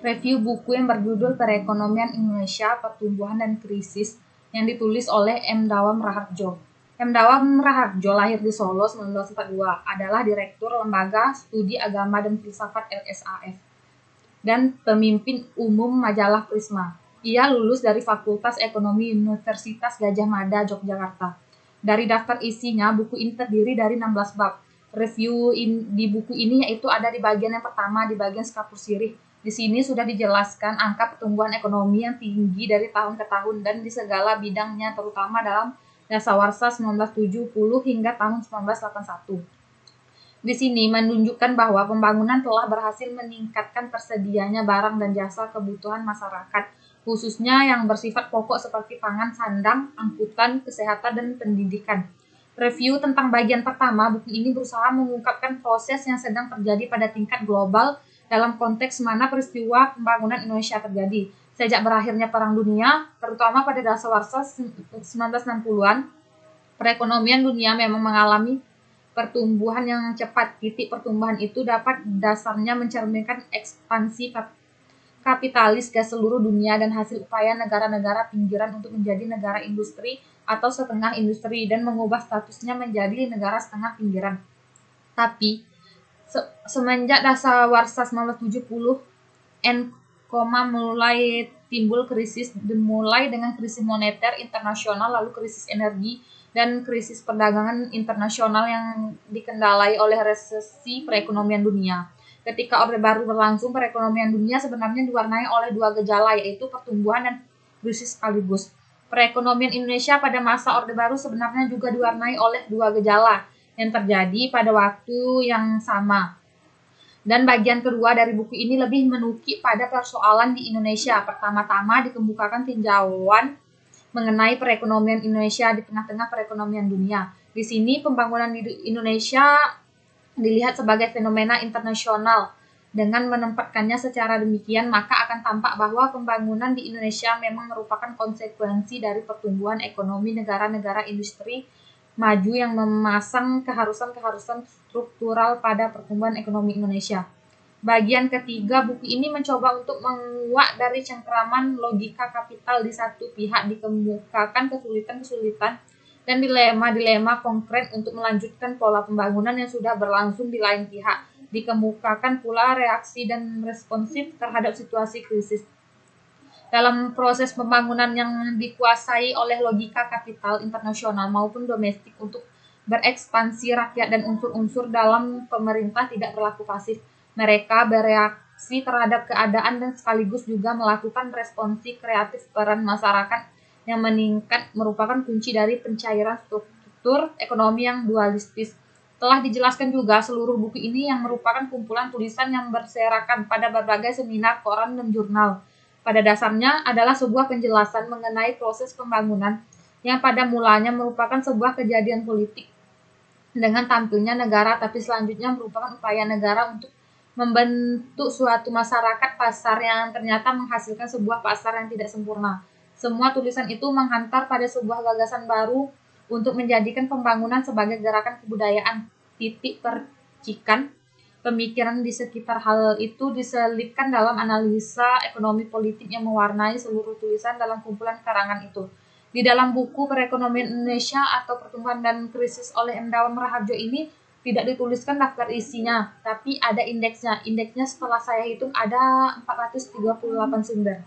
review buku yang berjudul Perekonomian Indonesia, Pertumbuhan dan Krisis yang ditulis oleh M. Dawam Raharjo. M. Dawam Raharjo lahir di Solo 1942, adalah Direktur Lembaga Studi Agama dan Filsafat LSAF dan pemimpin umum majalah Prisma. Ia lulus dari Fakultas Ekonomi Universitas Gadjah Mada, Yogyakarta. Dari daftar isinya, buku ini terdiri dari 16 bab. Review di buku ini yaitu ada di bagian yang pertama, di bagian skapur sirih. Di sini sudah dijelaskan angka pertumbuhan ekonomi yang tinggi dari tahun ke tahun dan di segala bidangnya, terutama dalam dasawarsa 1970 hingga tahun 1981. Di sini menunjukkan bahwa pembangunan telah berhasil meningkatkan tersedianya barang dan jasa kebutuhan masyarakat, khususnya yang bersifat pokok seperti pangan, sandang, angkutan, kesehatan, dan pendidikan. Review tentang bagian pertama, buku ini berusaha mengungkapkan proses yang sedang terjadi pada tingkat global dalam konteks mana peristiwa pembangunan Indonesia terjadi. Sejak berakhirnya Perang Dunia, terutama pada dasawarsa 1960-an, perekonomian dunia memang mengalami pertumbuhan yang cepat. Titik pertumbuhan itu dapat dasarnya mencerminkan ekspansi kapitalis ke seluruh dunia dan hasil upaya negara-negara pinggiran untuk menjadi negara industri atau setengah industri dan mengubah statusnya menjadi negara setengah pinggiran. Tapi semenjak dasawarsa 1970 mulai timbul krisis, dimulai dengan krisis moneter internasional, lalu krisis energi, dan krisis perdagangan internasional yang dikendalai oleh resesi perekonomian dunia. Ketika Orde Baru berlangsung, perekonomian dunia sebenarnya diwarnai oleh dua gejala, yaitu pertumbuhan dan krisis sekaligus. Perekonomian Indonesia pada masa Orde Baru sebenarnya juga diwarnai oleh dua gejala yang terjadi pada waktu yang sama. Dan bagian kedua dari buku ini lebih menukik pada persoalan di Indonesia. Pertama-tama dikemukakan tinjauan mengenai perekonomian Indonesia di tengah-tengah perekonomian dunia. Di sini pembangunan di Indonesia dilihat sebagai fenomena internasional. Dengan menempatkannya secara demikian, maka akan tampak bahwa pembangunan di Indonesia memang merupakan konsekuensi dari pertumbuhan ekonomi negara-negara industri maju yang memasang keharusan-keharusan struktural pada pertumbuhan ekonomi Indonesia. Bagian ketiga buku ini mencoba untuk menguak dari cengkraman logika kapital di satu pihak, dikemukakan kesulitan-kesulitan dan dilema-dilema konkret untuk melanjutkan pola pembangunan yang sudah berlangsung di lain pihak. Dikemukakan pula reaksi dan responsif terhadap situasi krisis. Dalam proses pembangunan yang dikuasai oleh logika kapital internasional maupun domestik untuk berekspansi, rakyat dan unsur-unsur dalam pemerintah tidak berlaku pasif. Mereka bereaksi terhadap keadaan dan sekaligus juga melakukan responsi kreatif. Peran masyarakat yang meningkat merupakan kunci dari pencairan struktur ekonomi yang dualistis. Telah dijelaskan juga seluruh buku ini yang merupakan kumpulan tulisan yang berserakan pada berbagai seminar, koran, dan jurnal. Pada dasarnya adalah sebuah penjelasan mengenai proses pembangunan yang pada mulanya merupakan sebuah kejadian politik dengan tampilnya negara, tapi selanjutnya merupakan upaya negara untuk membentuk suatu masyarakat pasar yang ternyata menghasilkan sebuah pasar yang tidak sempurna. Semua tulisan itu menghantar pada sebuah gagasan baru untuk menjadikan pembangunan sebagai gerakan kebudayaan. Titik percikan pemikiran di sekitar hal itu diselipkan dalam analisa ekonomi politik yang mewarnai seluruh tulisan dalam kumpulan karangan itu. Di dalam buku Perekonomian Indonesia atau Pertumbuhan dan Krisis oleh M. Dawam Raharjo ini tidak dituliskan daftar isinya, tapi ada indeksnya. Indeksnya setelah saya hitung ada 438 sumber.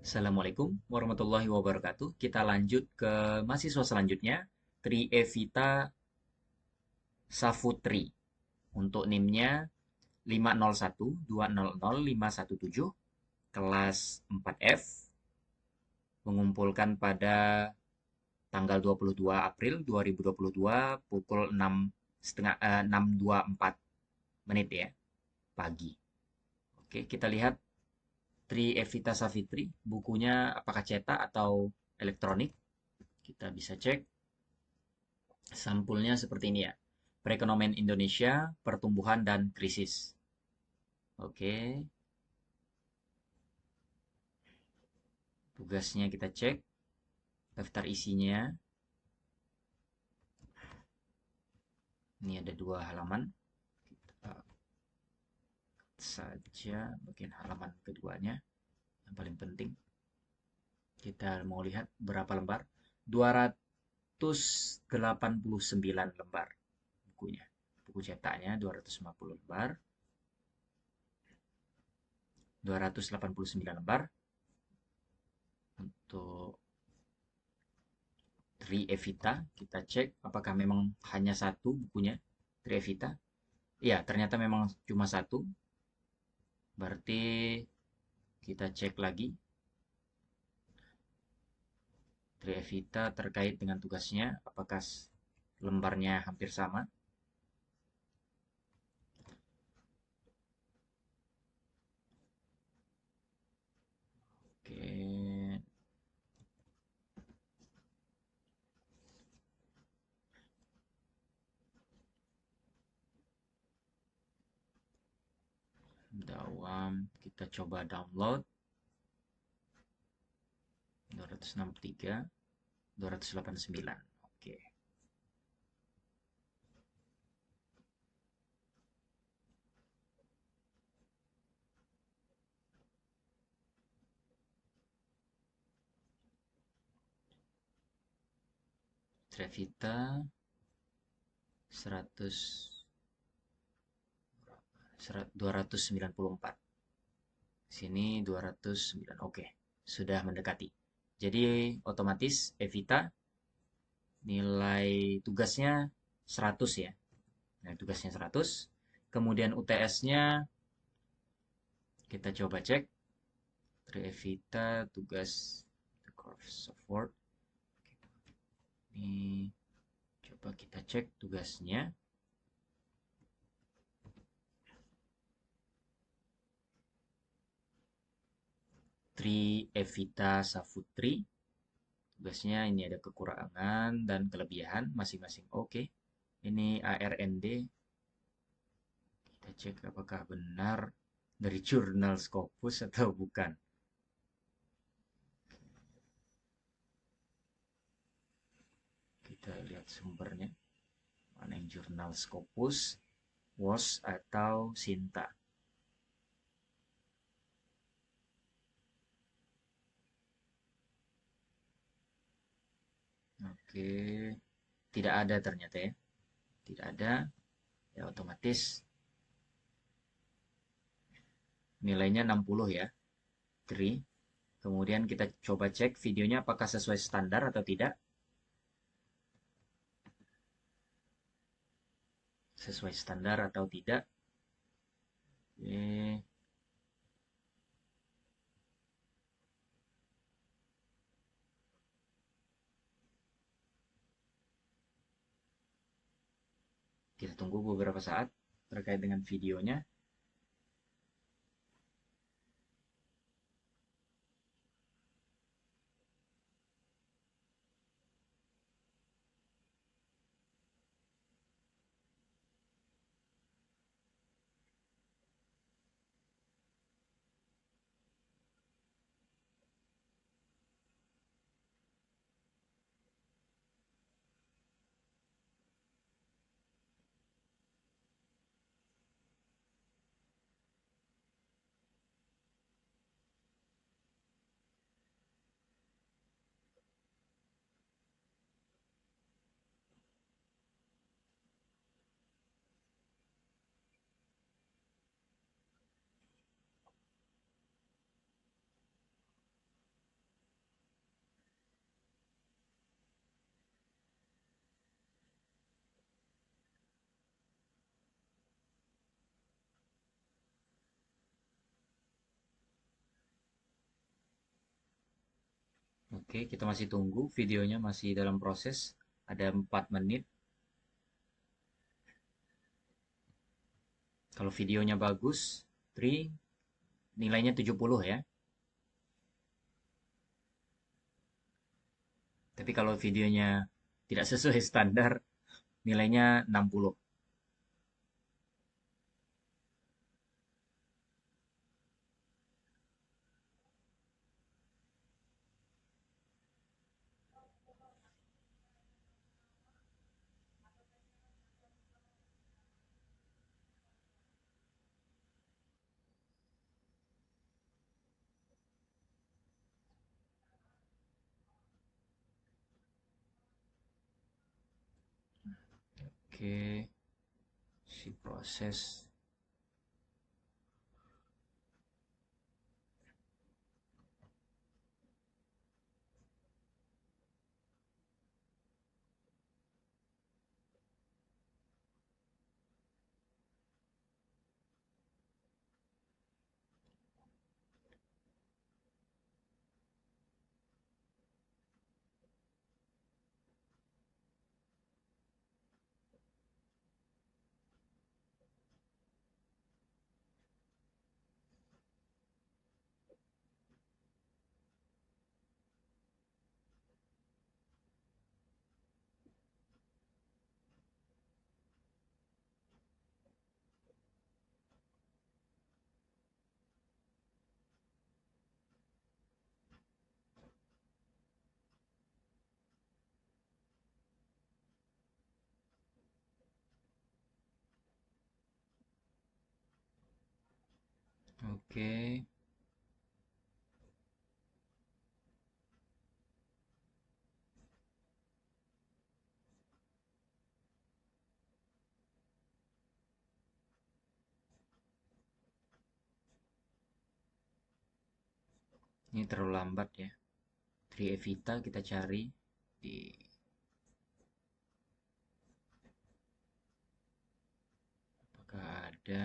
Assalamualaikum warahmatullahi wabarakatuh. Kita lanjut ke mahasiswa selanjutnya, Tri Evita Safutri. Untuk NIM-nya 501200517, kelas 4F, mengumpulkan pada tanggal 22 April 2022 pukul 6.24 menit ya, pagi. Oke, kita lihat Tri Evita Savitri, bukunya apakah cetak atau elektronik? Kita bisa cek. Sampulnya seperti ini ya. Perekonomian Indonesia, pertumbuhan dan krisis. Oke. Tugasnya kita cek. Daftar isinya. Ini ada 2 halaman. saja bagian halaman keduanya yang paling penting. Kita mau lihat berapa lembar. 289 lembar bukunya. Buku cetaknya 250 lembar. 289 lembar. Untuk Trievita, kita cek apakah memang hanya satu bukunya Trievita. Ya, ternyata memang cuma satu. Berarti kita cek lagi Trievita terkait dengan tugasnya, apakah lembarnya hampir sama. Oke, Dawam, kita coba download 263, 289. Oke. Trevita 100 294. Sini 209. Oke, sudah mendekati. Jadi otomatis Evita nilai tugasnya 100 ya. Nilai tugasnya 100. Kemudian UTS-nya kita coba cek. Evita tugas the course of work. Ini coba kita cek tugasnya. Tri Evita Safutri. Tugasnya ini ada kekurangan dan kelebihan masing-masing. Oke. Ini ARND. Kita cek apakah benar dari jurnal Scopus atau bukan. Kita lihat sumbernya. Mana yang jurnal Scopus, WOS, atau Sinta. Oke, tidak ada ternyata ya. Tidak ada, ya otomatis nilainya 60 ya. Tri. Kemudian kita coba cek videonya apakah sesuai standar atau tidak. Sesuai standar atau tidak. Oke. Kita tunggu beberapa saat terkait dengan videonya. Oke, kita masih tunggu. Videonya masih dalam proses. Ada 4 menit. Kalau videonya bagus, Tri, nilainya 70 ya. Tapi kalau videonya tidak sesuai standar, nilainya 60. Oke, si proses. Oke, ini terlalu lambat ya. Trievita kita cari di apakah ada.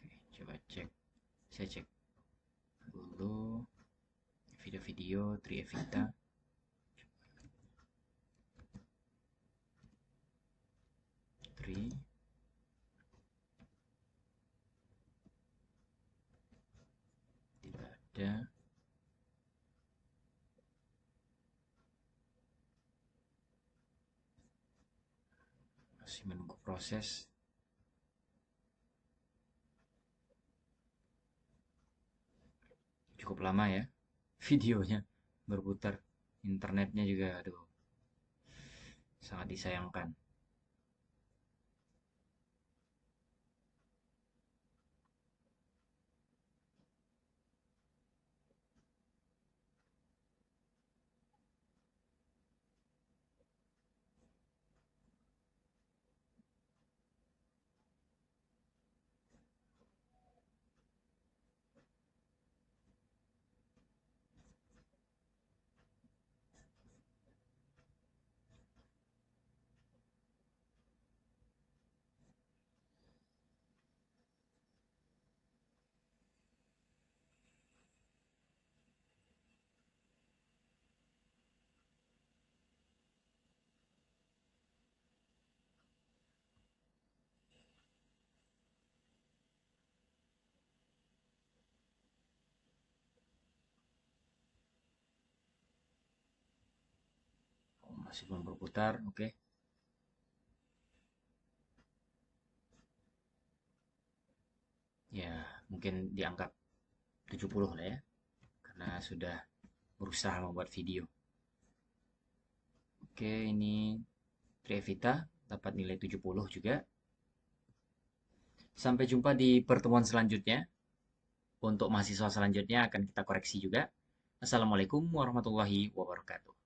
Oke, coba cek. Saya cek dulu video-video Trievita. Tri tidak ada. Masih menunggu proses. Cukup lama ya videonya berputar. Internetnya juga aduh sangat disayangkan. Oh, masih belum berputar. Oke. Ya, mungkin dianggap 70 lah ya. Karena sudah berusaha membuat video. Oke, ini Trievita dapat nilai 70 juga. Sampai jumpa di pertemuan selanjutnya. Untuk mahasiswa selanjutnya akan kita koreksi juga. Assalamualaikum warahmatullahi wabarakatuh.